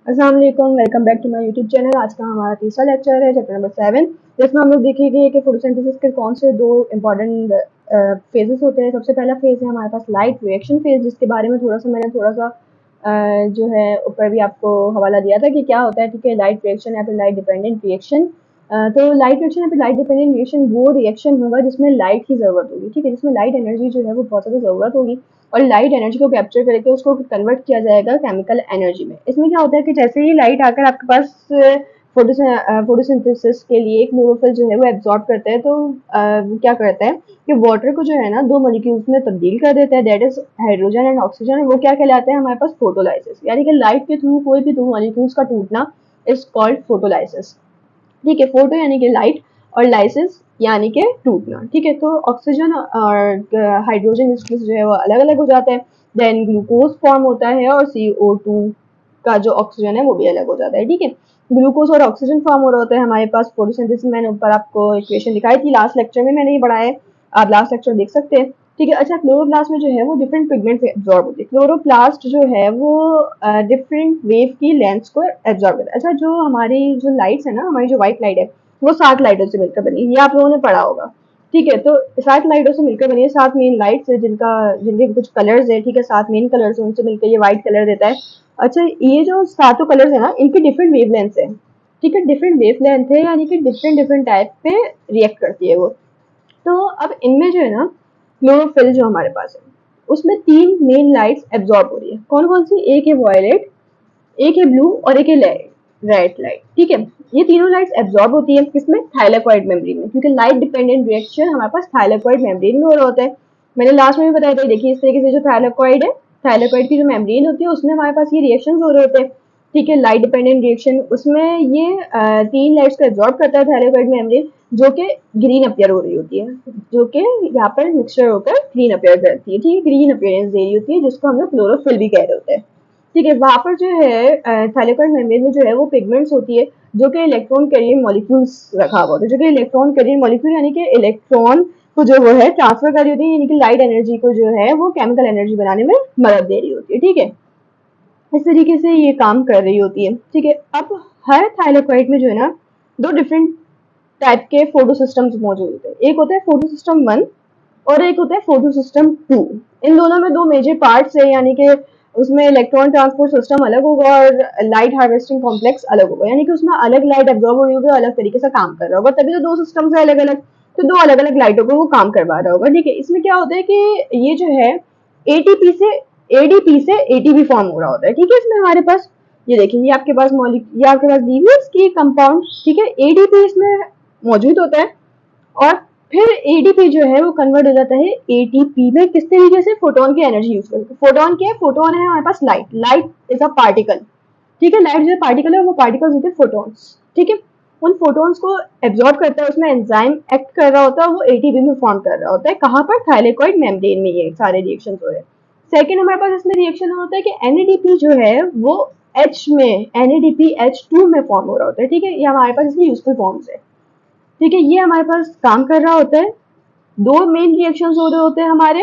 अस्सलाम वालेकुम, welcome back to my YouTube channel. आज का हमारा तीसरा लेक्चर है, चैप्टर नंबर 7, जिसमें हम लोग देखेंगे कि फोटोसिंथेसिस के कौन से दो इम्पॉर्टेंट फेजेस होते हैं। सबसे पहला फेज है हमारे पास लाइट रिएक्शन फेज, जिसके बारे में मैंने थोड़ा सा जो है ऊपर भी आपको हवाला दिया था कि क्या होता है। ठीक है, लाइट रिएक्शन या फिर लाइट डिपेंडेंट रिएक्शन। तो लाइट रिएक्शन या फिर लाइट डिपेंडेंट रिएक्शन वो रिएक्शन होगा जिसमें लाइट की ज़रूरत होगी। ठीक है, जिसमें लाइट एनर्जी जो है वो बहुत ज़्यादा ज़रूरत होगी और लाइट एनर्जी को कैप्चर करके उसको कन्वर्ट किया जाएगा केमिकल एनर्जी में। इसमें क्या होता है कि जैसे ही लाइट आकर आपके पास फोटोसिंथेसिस के लिए क्लोरोफिल जो है वो एब्जॉर्ब करता है, तो वो क्या करता है कि वाटर को जो है ना दो मॉलिक्यूल्स में तब्दील कर देता है, that is hydrogen and oxygen. वो क्या कहलाते हैं हमारे पास फोटोलाइसिस, यानी कि लाइट के थ्रू कोई भी दो मॉलिक्यूल्स का टूटना इज कॉल्ड फोटोलाइसिस। ठीक है, फोटो यानी कि लाइट और लाइसिस यानी कि टूटना। ठीक है, तो ऑक्सीजन और हाइड्रोजन इसमें जो है वो अलग अलग हो जाता है, देन ग्लूकोज फॉर्म होता है और CO2 का जो ऑक्सीजन है वो भी अलग हो जाता है। ठीक है, ग्लूकोज और ऑक्सीजन फॉर्म हो रहा होता है हमारे पास फोटोसिंथेसिस। मैंने ऊपर आपको इक्वेशन दिखाई थी, लास्ट लेक्चर में मैंने ये पढ़ाया है, आप लास्ट लेक्चर देख सकते हैं। ठीक है, अच्छा, क्लोरोप्लास्ट में जो है वो डिफरेंट पिगमेंट से एब्जॉर्ब होती है। क्लोरोप्लास्ट जो है वो डिफरेंट वेव की लेंथ्स को एब्जॉर्ब करता है। अच्छा, जो हमारी जो लाइट्स है ना, हमारी जो व्हाइट लाइट है वो 7 लाइटों से मिलकर बनी है, ये आप लोगों ने पढ़ा होगा। ठीक है, तो 7 लाइटों से मिलकर बनी है, 7 मेन लाइट्स है जिनके कुछ कलर्स है। ठीक है, 7 मेन कलर्स है, उनसे मिलकर ये व्हाइट कलर देता है। अच्छा, ये जो सातों कलर्स है ना, इनकी डिफरेंट वेवलेंथ है। ठीक है, डिफरेंट वेवलेंथ है, यानी कि डिफरेंट डिफरेंट टाइप पे रिएक्ट करती है वो। तो अब इनमें जो है ना क्लोरोफिल जो हमारे पास है उसमें 3 मेन लाइट्स एब्जॉर्ब हो रही है। कौन कौन सी? एक है वॉयलेट, एक है ब्लू और एक है रेड लाइट। ठीक है, ये तीनों लाइट्स एब्जॉर्ब होती है किसमें? थाइलाकॉइड मेम्ब्रेन में, क्योंकि लाइट डिपेंडेंट रिएक्शन हमारे पास थाइलाकॉइड मेम्ब्रेन में हो रहा होता है। मैंने लास्ट में भी बताया था, देखिए इस तरीके से जो थाइलाकॉइड है, थाइलाकॉइड की जो मेम्ब्रेन होती है उसमें हमारे पास ये रिएक्शंस हो रहे होते हैं। ठीक है, लाइट डिपेंडेंट रिएक्शन, उसमें ये 3 लाइट्स को एब्जॉर्ब करता है थाइलाकॉइड मेम्ब्रेन, जो कि ग्रीन अपीयर हो रही होती है, जो कि यहाँ पर मिक्सचर होकर ग्रीन अपीयर करती है। ठीक है, ग्रीन अपीयरेंस दे रही होती है, जिसको हम लोग क्लोरोफिल भी कह रहे होते हैं। ठीक है, वहां पर जो है थाइलाकॉइड मेम्ब्रेन में जो है वो पिगमेंट्स होती है जो कि इलेक्ट्रॉन कैरियर मॉलिक्यूल्स रखा हुआ होता है, जो कि इलेक्ट्रॉन कैरियर मॉलिक्यूल यानी कि इलेक्ट्रॉन को जो वो है ट्रांसफर कर रही होती है, यानी कि लाइट एनर्जी को जो है वो केमिकल एनर्जी बनाने में मदद दे रही होती है। ठीक है, इस तरीके से ये काम कर रही होती है। ठीक है, अब हर थाइलाकॉइड में जो है ना दो डिफरेंट टाइप के फोटो सिस्टम्स मौजूद होते हैं। एक होता है फोटो सिस्टम 1 और एक होता है फोटो सिस्टम 2। इन दोनों में दो मेजर पार्ट्स है, यानी कि उसमें इलेक्ट्रॉन ट्रांसपोर्ट सिस्टम अलग होगा और लाइट हार्वेस्टिंग कॉम्प्लेक्स अलग होगा, यानी कि उसमें अलग लाइट एब्जॉर्ब हो रही होगी, अलग तरीके से काम कर रहा होगा, तभी तो दो सिस्टम है अलग अलग, तो दो अलग अलग लाइटों को वो काम करवा रहा होगा। ठीक है, इसमें क्या होता है कि ये जो है एटीपी से एडीपी से एटीपी फॉर्म हो रहा होता है। ठीक है, इसमें हमारे पास ये देखिए, ये आपके पास ये आपके पास दी हुई है इसकी कंपाउंड। ठीक है, एडीपी इसमें मौजूद होता है और फिर एडीपी जो है वो कन्वर्ट हो जाता है एटीपी में। किस तरीके से? फोटोन की एनर्जी यूज करके। फोटोन क्या है? फोटोन है हमारे पास light. Light is a particle. ठीक है, लाइट जो पार्टिकल है वो पार्टिकल्स होते हैं फोटोन्स। ठीक है, उन फोटोन्स को एब्जॉर्ब करता है, उसमें एंजाइम एक्ट कर रहा होता है, वो एटीपी में फॉर्म कर रहा होता है। कहाँ पर? थाइलाकॉइड मेम्ब्रेन में ये सारे रिएक्शन हो रहे हैं। सेकेंड हमारे पास इसमें रिएक्शन होता है कि एनएडीपी जो है वो एच में NADPH2 में फॉर्म हो रहा होता है। ठीक है, ये हमारे पास इसमें यूजफुल फॉर्म्स है। ठीक है, ये हमारे पास काम कर रहा होता है। दो मेन रिएक्शंस हो रहे होते हैं हमारे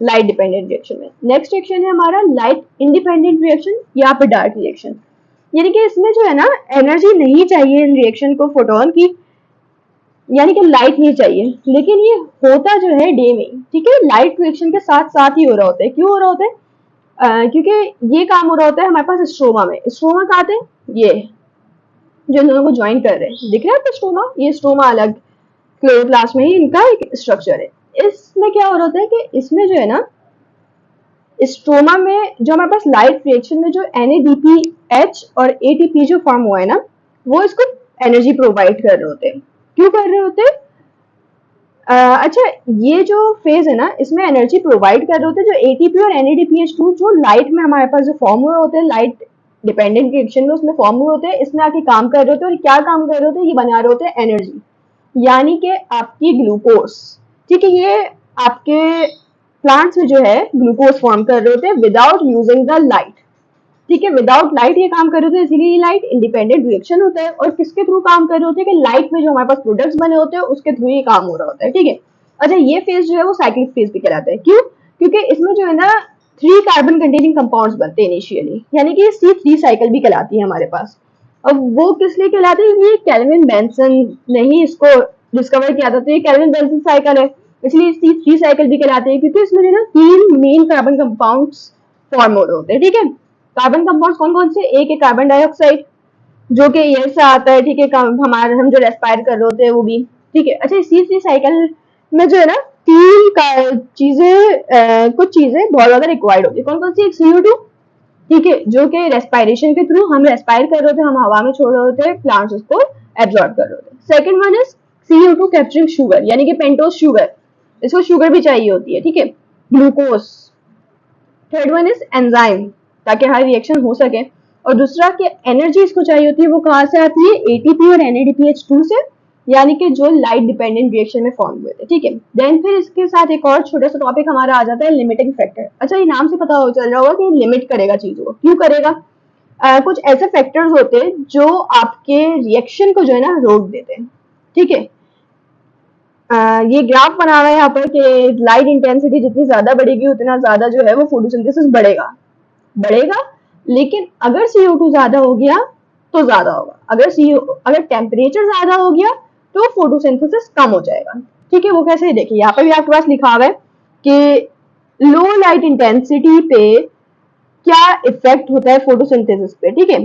लाइट डिपेंडेंट रिएक्शन में। नेक्स्ट रिएक्शन है हमारा लाइट इंडिपेंडेंट रिएक्शन या फिर डार्क रिएक्शन, यानी कि इसमें जो है ना एनर्जी नहीं चाहिए इन रिएक्शन को फोटोन की, यानी कि लाइट नहीं चाहिए, लेकिन ये होता जो है डे में। ठीक है, लाइट रिएक्शन के साथ साथ ही हो रहा होता है। क्यों हो रहा होता है? क्योंकि ये काम हो रहा होता है हमारे पास स्ट्रोमा में। स्ट्रोमा कहाँ थे? ये जो इन दोनों को ज्वाइन कर रहे हैं, दिख रहा है आपको स्ट्रोमा? ये स्ट्रोमा अलग क्लोरोप्लास्ट में ही इनका एक स्ट्रक्चर है। इसमें क्या हो रहा होता है कि इसमें जो है ना स्ट्रोमा में जो हमारे पास लाइट रिएक्शन में जो NADPH और ATP जो फॉर्म हुआ है ना, वो इसको एनर्जी प्रोवाइड कर रहे होते हैं। क्यों कर रहे होते हैं? अच्छा, ये जो फेज है ना इसमें एनर्जी प्रोवाइड कर रहे होते हैं जो ATP और NADPH2 जो लाइट में हमारे पास जो फॉर्म हुए होते हैं, लाइट डिपेंडेंट रिएक्शन में उसमें फॉर्म हुए होते हैं, इसमें आके काम कर रहे होते हैं। और क्या काम कर रहे होते हैं? ये बना रहे होते हैं एनर्जी, यानी कि आपकी ग्लूकोज। ठीक है, ये आपके प्लांट्स में जो है ग्लूकोज फॉर्म कर रहे होते हैं विदाउट यूजिंग द लाइट। ठीक है, विदाउट लाइट ये काम कर रहे होते हैं, इसीलिए ये लाइट इंडिपेंडेंट रिएक्शन होता है। और किसके थ्रू काम कर रहे होते हैं? कि लाइट में जो हमारे पास प्रोडक्ट्स बने होते हैं उसके थ्रू ये काम हो रहा होता है। ठीक है, अच्छा, ये फेज जो है वो साइक्लिक फेज भी कहलाता है। क्यों? क्योंकि इसमें जो है ना 3 कार्बन कंटेनिंग कंपाउंड्स बनते हैं इनिशियली, यानी कि C3 साइकिल भी कहलाती है हमारे पास। अब वो किस लिए कहलाते हैं, ये केल्विन बेंसन ने ही इसको डिस्कवर किया था, तो ये केल्विन बेंसन साइकिल है, इसलिए C3 साइकिल भी कहलाते हैं, क्योंकि इसमें ना 3 मेन कार्बन कंपाउंड्स फॉर्म हो रहे होते हैं। ठीक है, कार्बन कंपाउंड्स कौन कौन से, एक है कार्बन डाइऑक्साइड जो कि एयर से आता है, ठीक है, हमारे हम जो रेस्पायर कर रहे होते हैं वो भी, ठीक है। अच्छा, C3 साइकिल में जो है ना 3 चीजें, कुछ चीजें बहुत ज्यादा रिक्वायर्ड होती है। कौन कौन सी, एक CO2, ठीक है, जो कि रेस्पायरेशन के थ्रू हम रेस्पायर कर रहे होते हैं, हम हवा में छोड़ रहे होते हैं, प्लांट्स उसको एब्जॉर्ब कर रहे होते हैं। Second one is CO2 capturing sugar, यानी कि पेंटोज शुगर, इसको शुगर भी चाहिए होती है, ठीक है, glucose. Third one is enzyme, ताकि हर रिएक्शन हो सके। और दूसरा कि एनर्जी इसको चाहिए होती है, वो कहाँ से आती है, ATP और NADPH2 से, यानी कि जो लाइट डिपेंडेंट रिएक्शन में फॉर्म हुए थे, ठीक है। देन फिर इसके साथ एक और छोटा सा टॉपिक हमारा आ जाता है, लिमिटिंग फैक्टर। अच्छा, ये नाम से पता चल रहा होगा कि लिमिट करेगा चीजों को, क्यों करेगा, कुछ ऐसे फैक्टर्स होते हैं जो आपके रिएक्शन को जो है ना रोक देते हैं, ठीक है। ये ग्राफ बना हुआ है यहाँ पर कि लाइट इंटेंसिटी जितनी ज्यादा बढ़ेगी उतना ज्यादा जो है वो फोटोसिंथेसिस बढ़ेगा बढ़ेगा, लेकिन अगर CO2 ज्यादा हो गया तो ज्यादा होगा, अगर टेम्परेचर ज्यादा हो गया तो फोटोसिंथेसिस कम हो जाएगा, ठीक है। वो कैसे, देखिए यहाँ पर भी आपके पास लिखा हुआ है कि लो लाइट इंटेंसिटी पे क्या इफेक्ट होता है फोटोसिंथेसिस पे, ठीक है।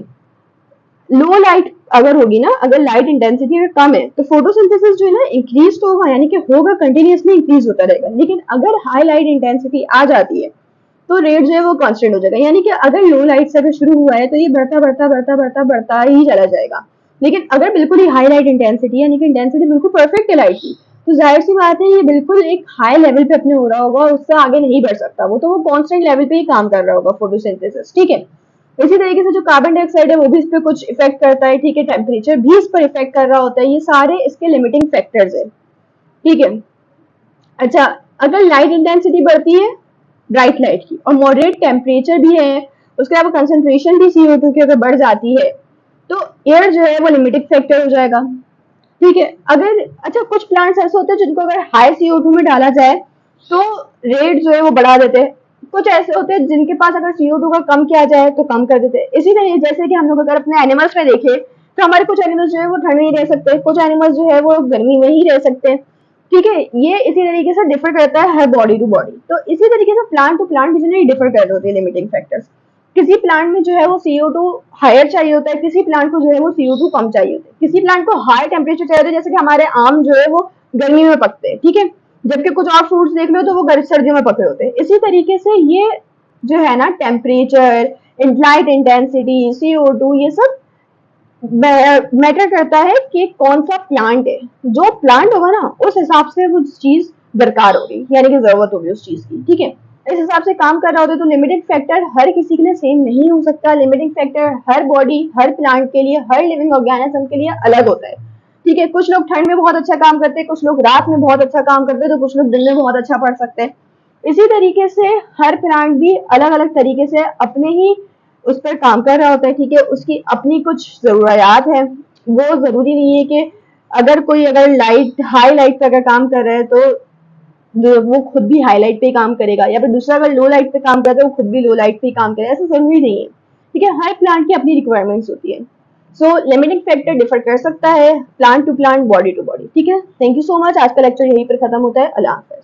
लो लाइट अगर होगी ना, अगर लाइट इंटेंसिटी अगर कम है तो फोटोसिंथेसिस जो है ना इंक्रीज तो होगा, यानी कि होगा, कंटिन्यूअसली इंक्रीज होता रहेगा। लेकिन अगर हाई लाइट इंटेंसिटी आ जाती है तो रेट जो है वो कांस्टेंट हो जाएगा, यानी कि अगर लो लाइट से अगर शुरू हुआ है तो ये बढ़ता बढ़ता बढ़ता बढ़ता बढ़ता ही चला जाएगा। लेकिन अगर बिल्कुल ही हाई लाइट इंटेंसिटी, यानी कि इंटेंसिटी बिल्कुल परफेक्ट है लाइट की, तो जाहिर सी बात है ये बिल्कुल एक हाई लेवल पे अपने हो रहा होगा, उससे आगे नहीं बढ़ सकता, वो तो वो कांस्टेंट लेवल पे ही काम कर रहा होगा फोटोसिंथेसिस, ठीक है। इसी तरीके से जो कार्बन डाइऑक्साइड है वो भी इस पर कुछ इफेक्ट करता है, ठीक है, टेम्परेचर भी इस पर इफेक्ट कर रहा होता है, ये सारे इसके लिमिटिंग फैक्टर्स है, ठीक है। अच्छा, अगर लाइट इंटेंसिटी बढ़ती है ब्राइट लाइट की और मॉडरेट टेम्परेचर भी है, उसके अलावा कंसंट्रेशन भी CO2 की अगर बढ़ जाती है तो एयर जो है वो लिमिटिंग फैक्टर हो जाएगा, ठीक है। अगर, अच्छा, कुछ प्लांट्स ऐसे होते हैं जिनको अगर हाई CO2 में डाला जाए तो रेट जो है वो बढ़ा देते हैं, कुछ ऐसे होते हैं जिनके पास अगर CO2 का कम किया जाए तो कम कर देते हैं। इसी तरह जैसे कि हम लोग अगर अपने एनिमल्स में देखें तो हमारे कुछ एनिमल्स जो है वो ठंड में ही रह सकते हैं, कुछ एनिमल्स जो है वो गर्मी में ही रह सकते हैं, ठीक है। ये इसी तरीके से डिफर करता है हर बॉडी टू बॉडी, तो इसी तरीके से प्लांट टू प्लांट भी डिफर कर रहे होते हैं लिमिटिंग फैक्टर्स। किसी प्लांट में जो है वो CO2 हायर चाहिए होता है, किसी प्लांट को जो है वो CO2 कम चाहिए होता है, किसी प्लांट को हाई टेम्परेचर चाहिए होता है, जैसे कि हमारे आम जो है वो गर्मी में पकते हैं, ठीक है, जबकि कुछ और फ्रूट्स देख लो तो वो सर्दियों में पके होते हैं। इसी तरीके से ये जो है ना टेम्परेचर, लाइट इंटेंसिटी, CO2, ये सब मैटर करता है कि कौन सा प्लांट है, जो प्लांट होगा ना उस हिसाब से वो चीज दरकार होगी, यानी कि जरूरत होगी उस चीज की, ठीक है। इस हिसाब से काम कर रहा होता है, तो लिमिटिंग फैक्टर हर किसी के लिए सेम नहीं हो सकता, लिमिटिंग फैक्टर हर बॉडी, हर प्लांट के लिए, हर लिविंग ऑर्गेनिज्म के लिए अलग होता है, ठीक है। कुछ लोग ठंड में बहुत अच्छा काम करते हैं, कुछ लोग रात में बहुत अच्छा काम करते हैं, तो कुछ लोग दिन में बहुत अच्छा पढ़ सकते हैं। इसी तरीके से हर प्लांट भी अलग अलग तरीके से अपने ही उस पर काम कर रहा होता है, ठीक है, उसकी अपनी कुछ जरूरियात है। वो जरूरी नहीं है कि अगर लाइट हाई लाइट पे अगर काम कर रहा है तो वो खुद भी हाईलाइट पे काम करेगा, या फिर दूसरा अगर लो लाइट पे काम करता है वो खुद भी लो लाइट पे काम करेगा, ऐसा जरूरी नहीं है, ठीक है। हर प्लांट की अपनी रिक्वायरमेंट्स होती है, सो लिमिटिंग फैक्टर डिफर कर सकता है plant to plant, body to body, ठीक है। थैंक यू सो मच, आज का लेक्चर यहीं पर खत्म होता है। अल्लाह हाफिज।